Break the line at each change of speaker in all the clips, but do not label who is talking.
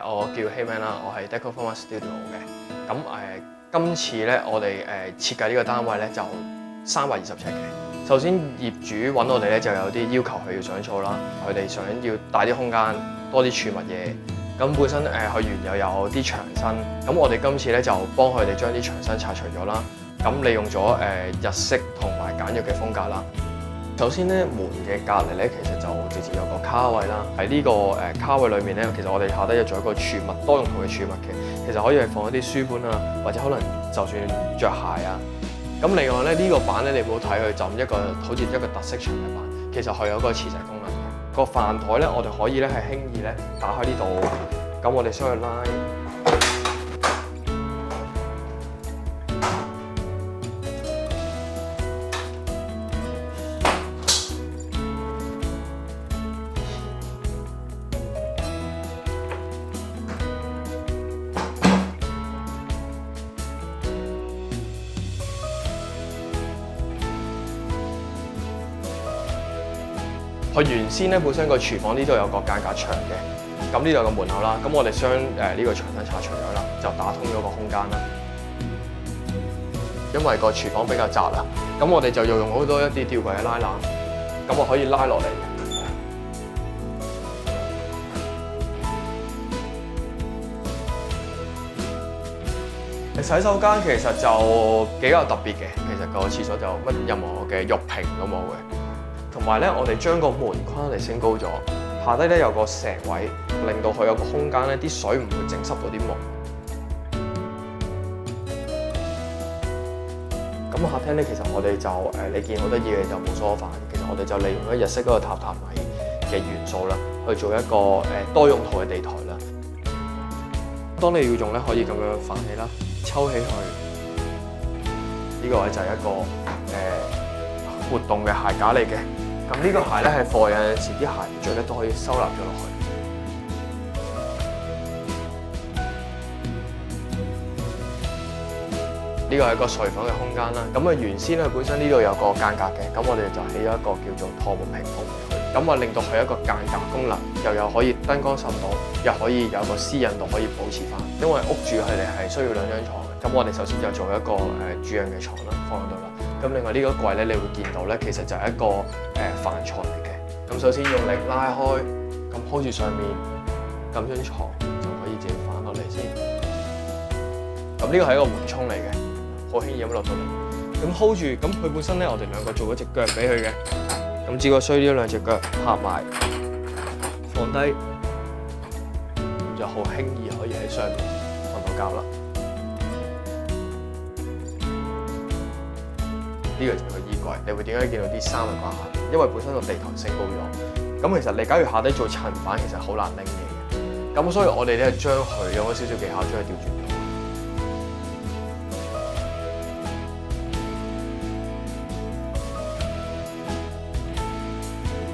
我叫 Heyman 啦，我係 Decoforma Studio 嘅。咁今次咧，我哋設計呢個單位咧就320尺嘅。首先業主揾我哋咧就有啲要求佢要想做啦，佢哋想要大啲空間，多啲儲物嘢。咁本身佢原又有啲牆身，咁我哋今次咧就幫佢哋將啲牆身拆除咗啦。咁利用咗日式同埋簡約嘅風格啦。首先咧，門嘅隔離咧，其實就直接有個卡位啦。喺呢個卡位裏面咧，其實我哋下低有做一個儲物多用途嘅儲物嘅，其實可以係放一啲書本啊，或者可能就算着鞋啊。咁另外咧，呢個板咧，你唔好睇佢就一個好似一個特色牆嘅板，其實佢有一個磁石功能嘅。個飯台咧，我哋可以咧係輕易咧打開呢度，咁我哋將佢拉。佢原先咧本身個廚房呢度有個間隔牆嘅，咁呢度有個門口啦，咁我哋將呢個牆身拆除咗啦，就打通咗個空間啦。因為個廚房比較窄啦，咁我哋就要用好多一啲吊櫃嘅拉籃，咁我可以拉落嚟。洗手間其實就比較特別嘅，其實個廁所就乜任何嘅浴屏都冇嘅。同埋咧，我哋將個門框嚟升高咗，下低咧有個石位，令到佢有個空間咧，啲水唔會整濕到啲木。咁客廳咧，其實我哋就你見好得意嘅就冇梳化，其實我哋就利用咗日式嗰個榻米嘅元素啦，去做一個多用途嘅地台啦。當你要用咧，可以咁樣反起啦，抽起佢。呢個位就係一個活動嘅鞋架嚟嘅。咁呢個鞋咧係貨，有陣時啲鞋唔着咧都可以收納咗落去。呢個係一個睡房嘅空間啦。咁原先佢本身呢度有個間隔嘅，咁我哋就起咗一個叫做趟門屏風入去，咁令到佢有一個間隔功能，又有可以燈光滲到，又可以有個私隱度可以保持翻。因為屋住佢哋係需要2張床嘅，咁我哋首先就做一個主人嘅床啦，放喺度啦。咁另外呢個櫃咧，你會見到咧，其實就係一個飯床嚟嘅。咁首先用力拉開，咁 hold 住上面，咁張床就可以自己翻落嚟先。咁呢個係一個緩衝嚟嘅，好輕易咁落到嚟。咁 hold 住，咁佢本身咧，我哋兩個做咗隻腳俾佢嘅。咁只不過需要呢2隻腳合埋，放低，咁就好輕易可以喺上面瞓到覺啦。呢個就係個衣櫃，你會點解見到啲衫係掛下邊？因為本身個地台升高咗，咁其實你假如下低做層板，其實好難拎嘢嘅。咁所以我哋咧將佢用咗少少技巧將佢調轉咗。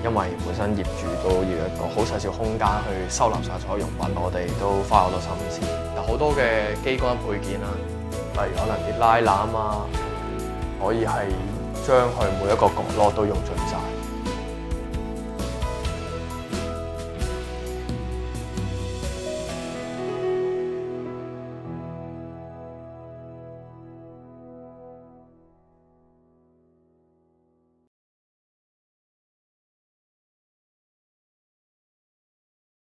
因為本身業主都要一個好細小空間去收納晒所有用品，我哋都花好多心思，有好多嘅機關配件啦，例如可能啲拉籃啊。可以係將佢每一個角落都用盡晒。